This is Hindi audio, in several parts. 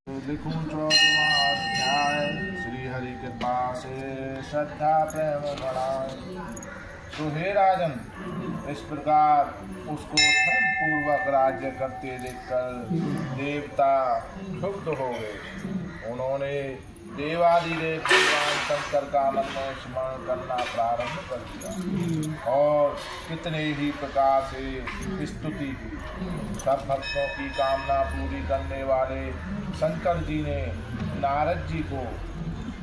लिखूं 14वां अध्याय श्री हरि कृपा से श्रद्धा प्रेम बढ़ाए। तो हे राजन, इस प्रकार उसको धर्म पूर्वक राज्य करते देखकर देवता क्षुब्ध हो गए। उन्होंने देवादिदेव भगवान शंकर का मन में स्मरण करना प्रारंभ कर दिया और कितने ही प्रकार से स्तुति की। सब भक्तों की कामना पूरी करने वाले शंकर जी ने नारद जी को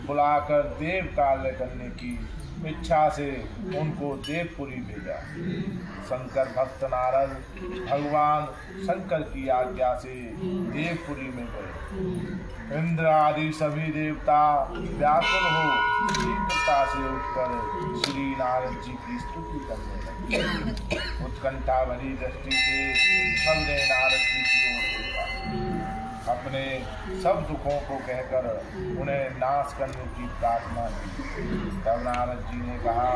बुलाकर देव कार्य करने की इच्छा से उनको देवपुरी भेजा। शंकर भक्त नारद भगवान शंकर की आज्ञा से देवपुरी में गए। इंद्र आदि सभी देवता व्याकुल हो शीघ्रता से उठकर श्री नारद जी की स्तुति करने लगे। उत्कंठा भरी दृष्टि से सबने नारद जी की ओर देखा। अपने सब दुखों को कहकर उन्हें नाश करने की प्रार्थना की। तब नारद जी ने कहा,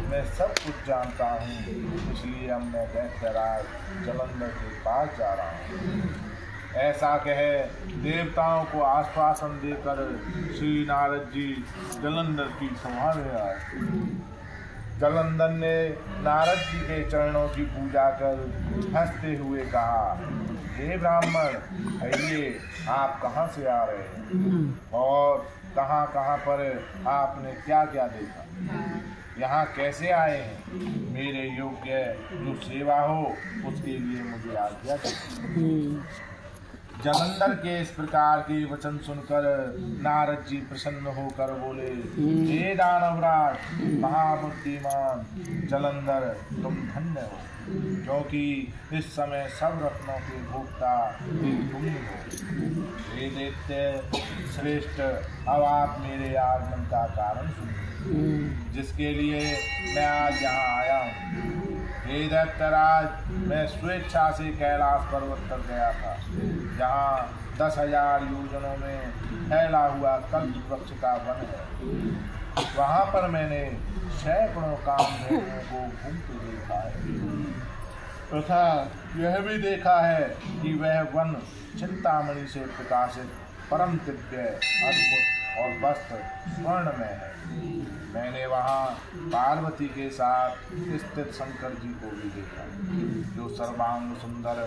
मैं सब कुछ जानता हूँ, इसलिए अब मैं दैत्यराज जलंधर के पास जा रहा हूँ। ऐसा कह देवताओं को आश्वासन देकर श्री नारद जी जलंधर की सभा में आए। जलंधर ने नारद जी के चरणों की पूजा कर हंसते हुए कहा, हे ब्राह्मण, कहिए आप कहाँ से आ रहे हैं और कहाँ कहाँ पर आपने क्या क्या देखा, यहाँ कैसे आए हैं? मेरे योग्य जो सेवा हो उसके लिए मुझे आज्ञा करें। जलंधर के इस प्रकार के वचन सुनकर नारद जी प्रसन्न होकर बोले, हे दानवराज महाबुद्धिमान जलंधर, तुम धन्य हो, क्योंकि इस समय सब रत्नों के भोक्ता तुम ही हो। हे दैत्य श्रेष्ठ, अब आप मेरे आगमन का कारण सुनिए, जिसके लिए मैं आज यहाँ आया हूँ। हे दैत्यराज, मैं स्वेच्छा से कैलाश पर्वत पर गया था, जहाँ 10,000 योजनों में फैला हुआ कल्प वृक्ष का वन है। वहाँ पर मैंने सैकड़ों कामधेनुओं को घूमते देखा है तथा यह भी देखा है कि वह वन चिंतामणि से प्रकाशित परम दिव्य अद्भुत और वस्त्र स्वर्ण में है। मैंने वहाँ पार्वती के साथ स्थित शंकर जी को भी देखा, जो सर्वांग सुंदर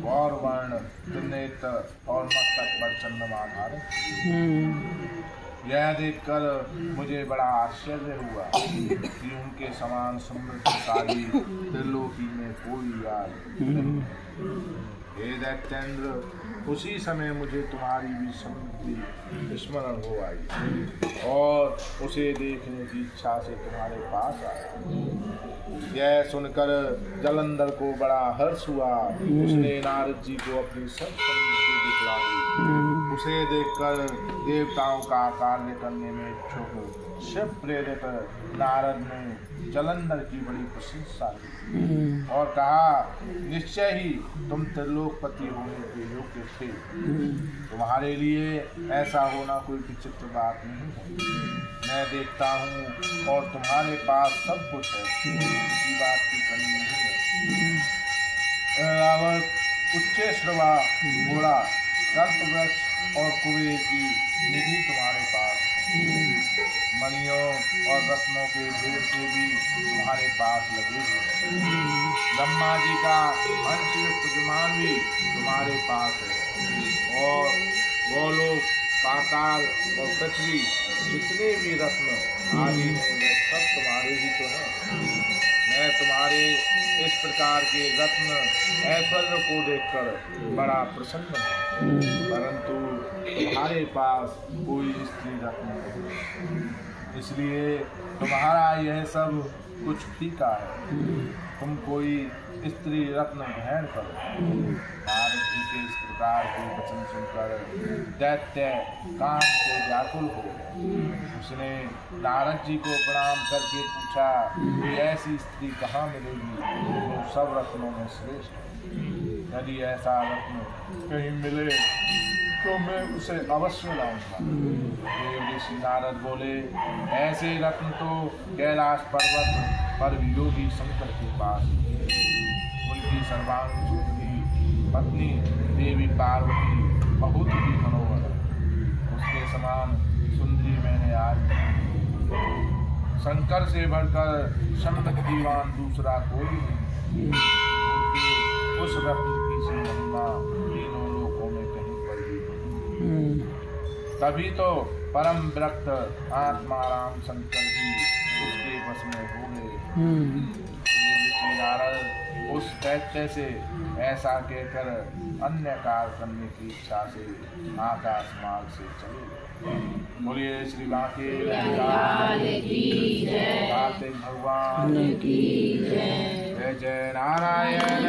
गौरवर्ण त्रिनेत्र और मस्तक पर चंद्रमा धारण। यह देखकर मुझे बड़ा आश्चर्य हुआ कि उनके समान समृद्धशाली त्रिलोकी में कोई याद नहीं। हे दैत्येंद्र, उसी समय मुझे तुम्हारी भी समृद्धि स्मरण हो आई और उसे देखने की इच्छा से तुम्हारे पास आया। यह सुनकर जलंधर को बड़ा हर्ष हुआ। उसने नारद जी को अपनी सब समृद्धि दिखलाई। उसे देखकर देवताओं का कार्य करने में इच्छुक शिव प्रेरित नारद ने जलंधर की बड़ी प्रशंसा की और कहा, निश्चय ही तुम त्रिलोकपति होने के योग्य थे। तुम्हारे लिए ऐसा होना कोई विचित्र बात नहीं है। मैं देखता हूँ और तुम्हारे पास सब कुछ है, किसी बात की कमी नहीं है। रावत, उच्चे श्रवा, घोड़ा, कल्पवृक्ष और कुबेर की निधि तुम्हारे पास, मणियों और रत्नों के ढेर से भी तुम्हारे पास लगे हुए। ब्रह्मा जी का हंसयुक्त विमान भी तुम्हारे पास है और गोलोक, पाताल और पृथ्वी जितने भी रत्न आदि हैं वे सब तुम्हारे ही तो हैं। मैं तुम्हारे इस प्रकार के रत्न ऐश्वर्य को देखकर बड़ा प्रसन्न हूँ, परंतु तुम्हारे पास कोई स्त्री रत्न नहीं, इसलिए तुम्हारा यह सब कुछ फीका है। तुम कोई स्त्री रत्न ग्रहण करो। नारद जी के इस प्रकार के वचन सुनकर दैत्य काम से व्याकुल हो गए। उसने नारद जी को प्रणाम करके पूछा कि ऐसी स्त्री कहाँ मिलेगी जो सब रत्नों में श्रेष्ठ है? यदि ऐसा रत्न कहीं मिले तो मैं उसे अवश्य लाऊंगा। देव ऋषि नारद बोले, ऐसे रत्न तो कैलाश पर्वत पर योगी शंकर के पास, उनकी सर्वांग सुंदरी पत्नी देवी पार्वती बहुत ही मनोहर है। समान सुंदरी मैंने आज। शंकर से बढ़कर शंभुवान दूसरा कोई नहीं। उनके उस रत्न की सी महिमा तीनों लोकों में कहीं पर भी नहीं। तभी तो परम विरक्त आत्माराम शंकर जी उसके बस में हो गए। नारद उस दैत्य से ऐसा कहकर अन्य कार्य करने की इच्छा से आकाश मार्ग से चले। बोलिए श्री बांके कार्तिक भगवान की जय। जय जय नारायण।